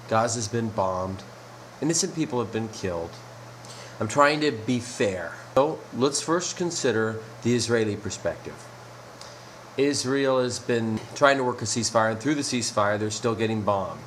Gaza's been bombed. Innocent people have been killed. I'm trying to be fair. So let's first consider the Israeli perspective. Israel has been trying to work a ceasefire, and through the ceasefire, they're still getting bombed.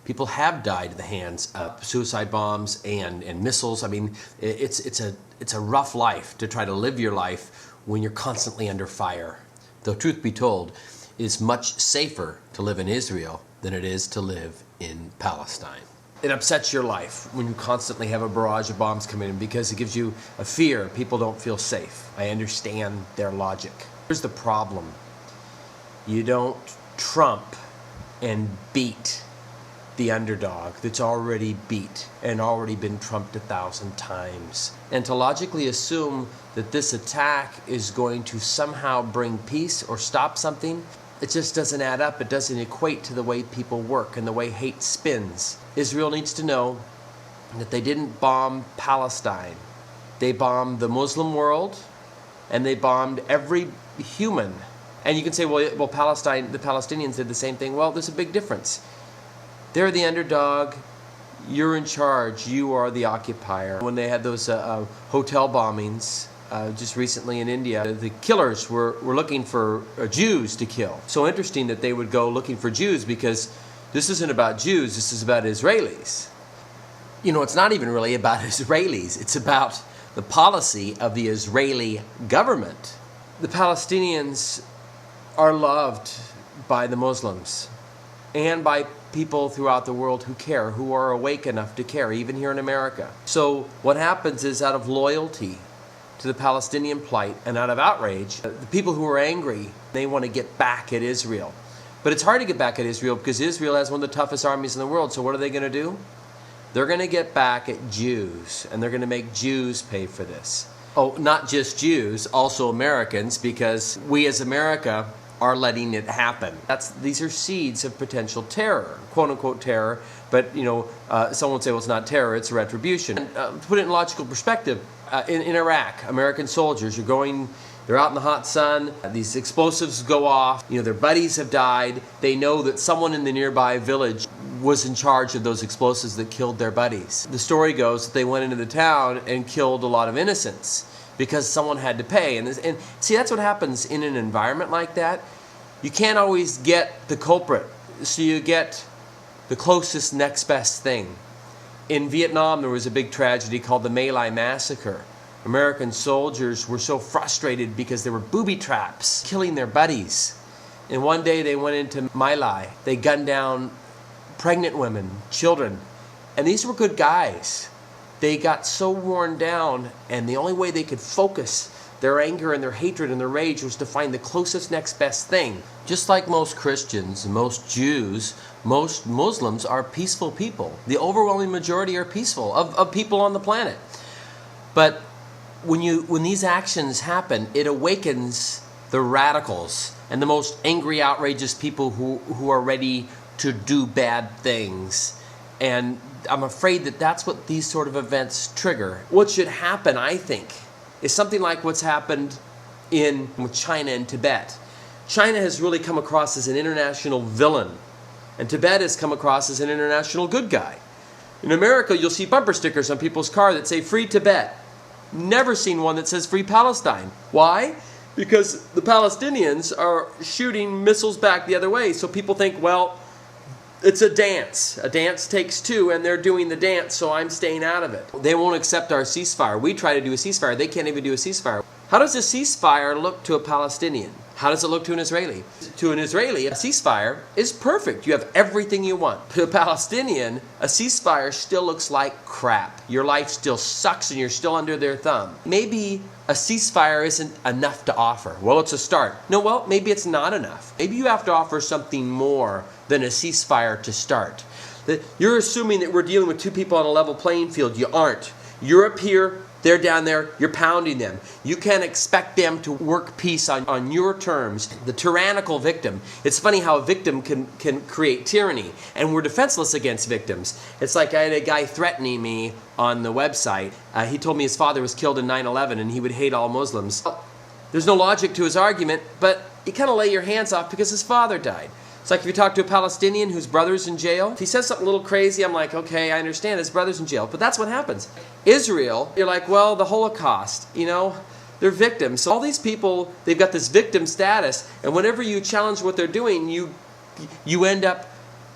People have died at the hands of suicide bombs and missiles. I mean, it's a rough life to try to live your life when you're constantly under fire. Though truth be told, it's much safer to live in Israel than it is to live in Palestine. It upsets your life when you constantly have a barrage of bombs coming in because it gives you a fear. People don't feel safe. I understand their logic. Here's the problem. You don't trump and beat the underdog that's already beat and already been trumped 1,000 times. And to logically assume that this attack is going to somehow bring peace or stop something, it just doesn't add up. It doesn't equate to the way people work and the way hate spins. Israel needs to know that they didn't bomb Palestine. They bombed the Muslim world, and they bombed every human. And you can say, well, Palestine, the Palestinians did the same thing. Well, there's a big difference. They're the underdog. You're in charge. You are the occupier. When they had those hotel bombings just recently in India, the killers were looking for Jews to kill. So interesting that they would go looking for Jews, because this isn't about Jews. This is about Israelis. You know, it's not even really about Israelis. It's about the policy of the Israeli government. The Palestinians are loved by the Muslims and by people throughout the world who care, who are awake enough to care, even here in America. So what happens is, out of loyalty to the Palestinian plight and out of outrage, the people who are angry, they want to get back at Israel. But it's hard to get back at Israel because Israel has one of the toughest armies in the world. So what are they going to do? They're going to get back at Jews, and they're going to make Jews pay for this. Oh, not just Jews, also Americans, because we as America are letting it happen. These are seeds of potential terror, quote unquote terror, but someone would say, well, it's not terror, it's retribution. And, to put it in logical perspective, in Iraq, American soldiers they're out in the hot sun, these explosives go off, their buddies have died, they know that someone in the nearby village was in charge of those explosives that killed their buddies. The story goes that they went into the town and killed a lot of innocents because someone had to pay. And see, that's what happens in an environment like that. You can't always get the culprit, so you get the closest next best thing. In Vietnam, there was a big tragedy called the My Lai Massacre. American soldiers were so frustrated because there were booby traps killing their buddies. And one day they went into My Lai. They gunned down pregnant women, children, and these were good guys. They got so worn down, and the only way they could focus their anger and their hatred and their rage was to find the closest next best thing. Just like most Christians, most Jews, most Muslims are peaceful people. The overwhelming majority are peaceful of people on the planet. But when these actions happen, it awakens the radicals and the most angry, outrageous people who are ready to do bad things. And I'm afraid that that's what these sort of events trigger. What should happen, I think, is something like what's happened with China and Tibet. China has really come across as an international villain, and Tibet has come across as an international good guy. In America, you'll see bumper stickers on people's car that say "Free Tibet." Never seen one that says "Free Palestine." Why? Because the Palestinians are shooting missiles back the other way, so people think, well, it's a dance. A dance takes two, and they're doing the dance, so I'm staying out of it. They won't accept our ceasefire. We try to do a ceasefire. They can't even do a ceasefire. How does a ceasefire look to a Palestinian? How does it look to an Israeli? To an Israeli, a ceasefire is perfect. You have everything you want. To a Palestinian, a ceasefire still looks like crap. Your life still sucks and you're still under their thumb. Maybe a ceasefire isn't enough to offer. Well, it's a start. No, well, maybe it's not enough. Maybe you have to offer something more than a ceasefire to start. You're assuming that we're dealing with two people on a level playing field. You aren't. You're up here. They're down there, you're pounding them. You can't expect them to work peace on your terms. The tyrannical victim. It's funny how a victim can create tyranny, and we're defenseless against victims. It's like I had a guy threatening me on the website. He told me his father was killed in 9/11 and he would hate all Muslims. There's no logic to his argument, but you kind of lay your hands off because his father died. It's like if you talk to a Palestinian whose brother's in jail, if he says something a little crazy, I'm like, okay, I understand, his brother's in jail. But that's what happens. Israel, you're like, well, the Holocaust, they're victims. So all these people, they've got this victim status, and whenever you challenge what they're doing, you end up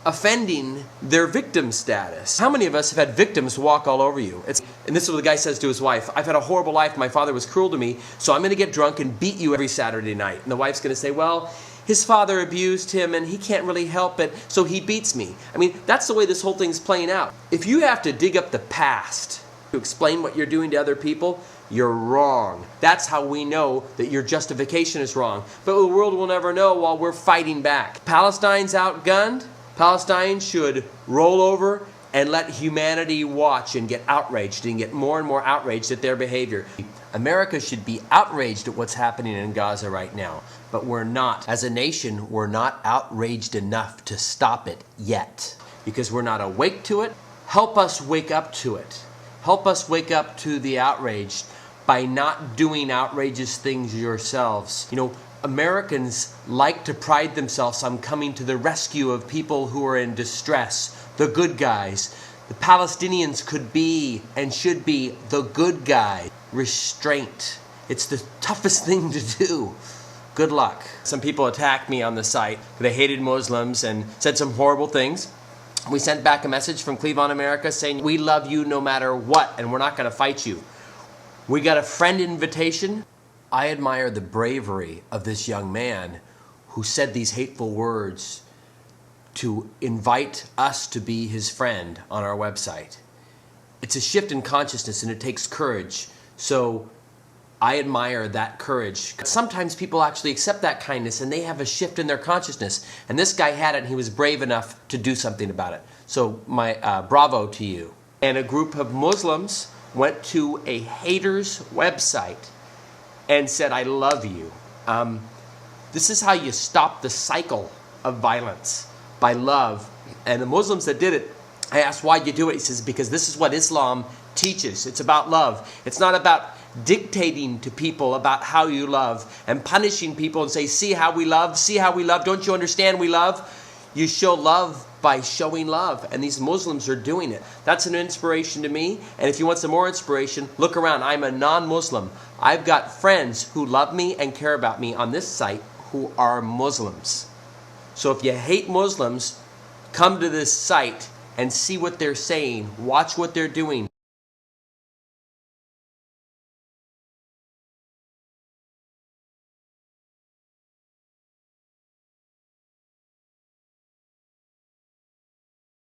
offending their victim status. How many of us have had victims walk all over you? And this is what the guy says to his wife. I've had a horrible life. My father was cruel to me, so I'm going to get drunk and beat you every Saturday night. And the wife's going to say, well, his father abused him and he can't really help it, so he beats me. I mean, that's the way this whole thing's playing out. If you have to dig up the past to explain what you're doing to other people, you're wrong. That's how we know that your justification is wrong. But the world will never know while we're fighting back. Palestine's outgunned. Palestine should roll over and let humanity watch and get outraged and get more and more outraged at their behavior. America should be outraged at what's happening in Gaza right now, but we're not. As a nation, we're not outraged enough to stop it yet because we're not awake to it. Help us wake up to it. Help us wake up to the outrage by not doing outrageous things yourselves. Americans like to pride themselves on coming to the rescue of people who are in distress, the good guys. The Palestinians could be and should be the good guy. Restraint. It's the toughest thing to do. Good luck. Some people attacked me on the site. They hated Muslims and said some horrible things. We sent back a message from Cleveland, America saying, we love you no matter what, and we're not going to fight you. We got a friend invitation. I admire the bravery of this young man who said these hateful words to invite us to be his friend on our website. It's a shift in consciousness and it takes courage. So I admire that courage. Sometimes people actually accept that kindness and they have a shift in their consciousness. And this guy had it and he was brave enough to do something about it. So my bravo to you. And a group of Muslims went to a hater's website and said, I love you. This is how you stop the cycle of violence, by love. And the Muslims that did it, I asked, why'd you do it? He says, because this is what Islam teaches. It's about love. It's not about dictating to people about how you love and punishing people and say, see how we love, see how we love. Don't you understand we love? You show love by showing love, and these Muslims are doing it. That's an inspiration to me, and if you want some more inspiration, look around. I'm a non-Muslim. I've got friends who love me and care about me on this site who are Muslims. So if you hate Muslims, come to this site and see what they're saying. Watch what they're doing.